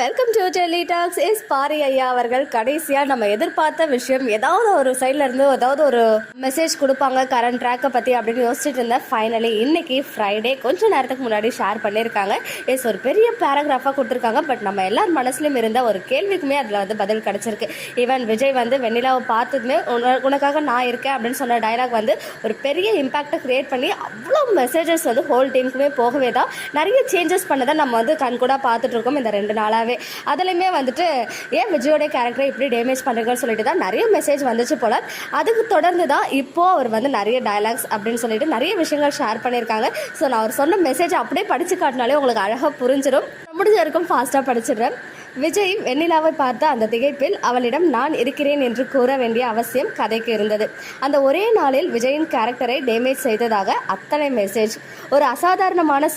Welcome to Delhi talks. இஸ் பாரி ஐயா அவர்கள் கடைசியாக நம்ம எதிர்பார்த்த விஷயம் ஏதாவது ஒரு சைடில் இருந்து ஏதாவது ஒரு மெசேஜ் கொடுப்பாங்க கரண்ட் ட்ராக்கை பற்றி அப்படின்னு யோசிச்சுட்டு இருந்தேன். ஃபைனலி இன்னைக்கு ஃப்ரைடே கொஞ்சம் நேரத்துக்கு முன்னாடி ஷேர் பண்ணியிருக்காங்க. ஒரு பெரிய பேராகிராஃபாக கொடுத்துருக்காங்க. பட் நம்ம எல்லார் மனசுலையும் இருந்த ஒரு கேள்விக்குமே அதில் வந்து பதில் கிடச்சிருக்கு. ஈவன் விஜய் வந்து வெண்ணிலாவை பார்த்ததுமே உனக்காக நான் இருக்கேன் அப்படின்னு சொன்ன டைலாக் வந்து ஒரு பெரிய இம்பாக்டை கிரியேட் பண்ணி அவ்வளோ மெசேஜஸ் வந்து ஹோல் டீமுக்குமே போகவே தான் நிறைய சேஞ்சஸ் பண்ணதை நம்ம வந்து கண்கூட பார்த்துட்டு இருக்கோம் இந்த 2 நாளாகவே. அதுலேயுமே வந்துட்டு ஏன் விஜயோடைய கேரக்டரை இப்படி டேமேஜ் பண்ணுறீங்கன்னு சொல்லிட்டு தான் நிறைய மெசேஜ் வந்துச்சு போல. அதுக்கு தொடர்ந்து தான் இப்போது அவர் வந்து நிறைய டயலாக்ஸ் அப்படின்னு சொல்லிட்டு நிறைய விஷயங்கள் ஷேர் பண்ணியிருக்காங்க. ஸோ நான் அவர் சொன்ன மெசேஜ் அப்படியே படித்து காட்டினாலே உங்களுக்கு அழகாக புரிஞ்சிடும். முடிஞ்ச வரைக்கும் ஃபாஸ்ட்டாக படிச்சிடுறேன். விஜய் வெண்ணிலாவை பார்த்த அந்த திகைப்பில் அவளிடம் நான் இருக்கிறேன் என்று கூற வேண்டிய அவசியம் கதைக்கு இருந்தது. அந்த ஒரே நாளில் விஜயின் கேரக்டரை டேமேஜ் செய்ததாக அத்தனை மெசேஜ். ஒரு அசாதாரணமான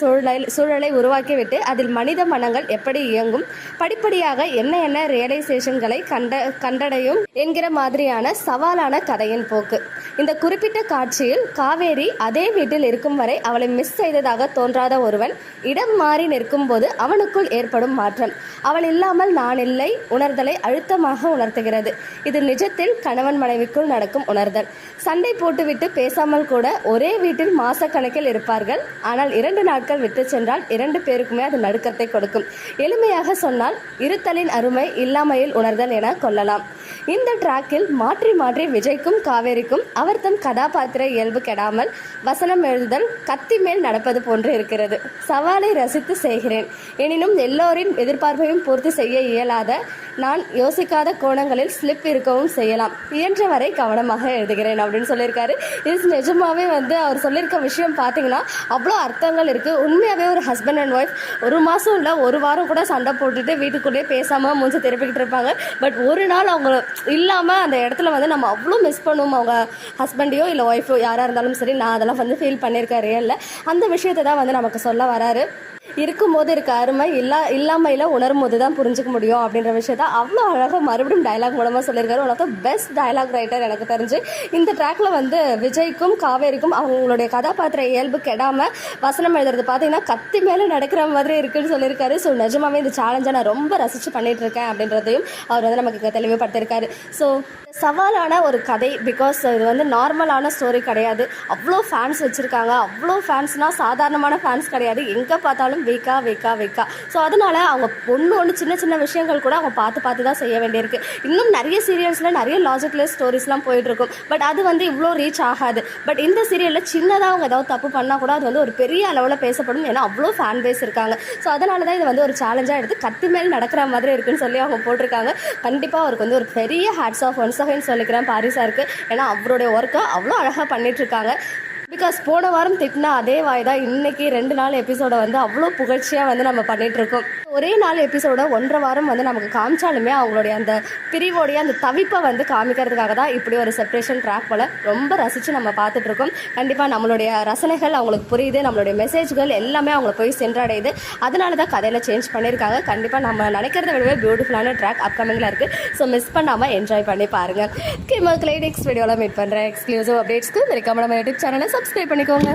சூழலை உருவாக்கிவிட்டு அதில் மனித மனங்கள் எப்படி இயங்கும், படிப்படியாக என்ன ரியலைசேஷன்களை கண்டடையும் என்கிற மாதிரியான சவாலான கதையின் போக்கு. இந்த குறிப்பிட்ட காட்சியில் காவேரி அதே வீட்டில் இருக்கும் வரை அவளை மிஸ் செய்ததாக தோன்றாத ஒருவன் இடம் மாறி நிற்கும் போது அவனுக்குள் ஏற்படும் மாற்றம் அவள் இல்லாமல் நான் இல்லை உணர்தலை அழுத்தமாக உணர்த்துகிறது. இது நிஜத்தில் கணவன் மனைவிக்குள் நடக்கும் உணர்தல். சண்டை போட்டுவிட்டு பேசாமல் கூட ஒரே வீட்டில் மாசக்கணக்கில் இருப்பார்கள். ஆனால் 2 நாட்கள் விட்டு சென்றால் 2 பேருக்குமே அது நடுக்கத்தை கொடுக்கும். எளிமையாக சொன்னால் இருத்தலின் அருமை இல்லாமையில் உணர்தல் என கொள்ளலாம். இந்த டிராக்கில் மாற்றி மாற்றி விஜய்க்கும் காவேரிக்கும் அவர் தம் கதாபாத்திர இயல்பு கெடாமல் வசனம் எழுதுதல் கத்தி மேல் நடப்பது போன்று இருக்கிறது. சவாலை ரசித்து செய்கிறேன். எனினும் எல்லோரின் எதிர்பார்ப்பையும் பூர்த்தி செய்ய இயலாத நான் யோசிக்காத கோணங்களில் ஸ்லிப் இருக்கவும் செய்யலாம். இயன்றவரை கவனமாக எழுதுகிறேன் அப்படின்னு சொல்லியிருக்காரு. இது நிஜமாவே வந்து அவர் சொல்லியிருக்க விஷயம் பார்த்தீங்கன்னா அவ்வளோ அர்த்தங்கள் இருக்குது. உண்மையாகவே ஒரு ஹஸ்பண்ட் அண்ட் ஒய்ஃப் 1 மாதம் இல்லை 1 வாரம் கூட சண்டை போட்டுட்டு வீட்டுக்குள்ளேயே பேசாமல் மூஞ்சி திருப்பிக்கிட்டு இருப்பாங்க. பட் ஒரு நாள் அவங்க இல்லாமல் அந்த இடத்துல வந்து நம்ம அவ்வளோ மிஸ் பண்ணுவோம். அவங்க ஹஸ்பண்டையோ இல்லை ஒய்ஃபோ யாராக இருந்தாலும் சரி. நான் அதெல்லாம் வந்து ஃபீல் பண்ணியிருக்கேன் ரியலில். அந்த விஷயத்தை தான் வந்து நமக்கு சொல்ல வராரு. இருக்கும்போது இருக்க அருமை இல்லாமையில் உணரும் போது தான் புரிஞ்சிக்க முடியும் அப்படின்ற விஷயத்த அவ்வளோ அழகாக மறுபடியும் டயலாக் மூலமாக சொல்லியிருக்காரு. உனக்கு பெஸ்ட் டயலாக் ரைட்டர் எனக்கு தெரிஞ்சு. இந்த ட்ராக்ல வந்து விஜய்க்கும் காவேரிக்கும் அவங்களுடைய கதாபாத்திர இயல்பு கெடாமல் வசனம் எழுதுறது பார்த்தீங்கன்னா கத்தி மேலே நடக்கிற மாதிரி இருக்குன்னு சொல்லியிருக்காரு. ஸோ நிஜமாவே இந்த சேலஞ்சை நான் ரொம்ப ரசித்து பண்ணிட்டு இருக்கேன் அப்படின்றதையும் அவர் வந்து நமக்கு தெளிவுபடுத்தியிருக்காரு. ஸோ சவாலான ஒரு கதை. பிகாஸ் இது வந்து நார்மலான ஸ்டோரி கிடையாது. அவ்வளோ ஃபேன்ஸ் வச்சுருக்காங்க. அவ்வளோ ஃபேன்ஸ்னால் சாதாரணமான ஃபேன்ஸ் கிடையாது. எங்கே பார்த்தாலும் வீக்கா. ஸோ அதனால் அவங்க ஒன்று சின்ன விஷயங்கள் கூட அவங்க பார்த்து தான் செய்ய வேண்டியிருக்கு. இன்னும் நிறைய சீரியல்ஸில் நிறைய லாஜிக்லெஸ் ஸ்டோரிஸ்லாம் போயிட்டுருக்கும். பட் அது வந்து இவ்வளோ ரீச் ஆகாது. பட் இந்த சீரியலில் சின்னதாக அவங்க ஏதாவது தப்பு பண்ணால் கூட அது வந்து ஒரு பெரிய அளவில் பேசப்படும். ஏன்னா அவ்வளோ ஃபேன் பேஸ் இருக்காங்க. ஸோ அதனால தான் இது வந்து ஒரு சேலஞ்சாக எடுத்து கத்தி மேல் நடக்கிற மாதிரி இருக்குன்னு சொல்லி அவங்க போட்டிருக்காங்க. கண்டிப்பாக அவருக்கு வந்து ஒரு பெரிய ஹேட்ஸ் ஆஃப் ஒன்ஸ் அகைன் சொல்லிக்கிறேன் பாரிஸாக இருக்குது. ஏன்னா அவருடைய ஒர்க்கை அவ்வளோ அழகாக பண்ணிகிட்ருக்காங்க. பிகாஸ் போன வாரம் திட்டினா அதே வாய் தான் இன்றைக்கி 2 நாள் எபிசோடை வந்து அவ்வளோ புகழ்ச்சியாக வந்து நம்ம பண்ணிகிட்ருக்கோம். ஒரே நாள் எபிசோட 1.5 வாரம் வந்து நமக்கு காமிச்சாலுமே அவங்களுடைய அந்த பிரிவோடைய அந்த தவிப்பை வந்து காமிக்கிறதுக்காக தான் இப்படி ஒரு செப்பரேஷன் ட்ராக் போல் ரொம்ப ரசித்து நம்ம பார்த்துட்ருக்கோம். கண்டிப்பாக நம்மளுடைய ரசனைகள் அவங்களுக்கு புரியுது. நம்மளுடைய மெசேஜ்கள் எல்லாமே அவங்களை போய் சென்றடையுது. அதனால தான் கதையில் சேஞ்ச் பண்ணியிருக்காங்க. கண்டிப்பாக நம்ம நினைக்கிறத விடவே பியூட்டிஃபுல்லான ட்ராக் அப்கமிங்கில் இருக்குது. ஸோ மிஸ் பண்ணாமல் என்ஜாய் பண்ணி பாருங்கள். மக்களே நெக்ஸ்ட் வீடியோவில் மீட் பண்ணுறேன். எக்ஸ்க்ளூசிவ் அப்டேட்ஸ்க்கு மறக்காம நம்ம யூடியூப் சேனலை சப்ஸ்கிரைப் பண்ணிக்கோங்க.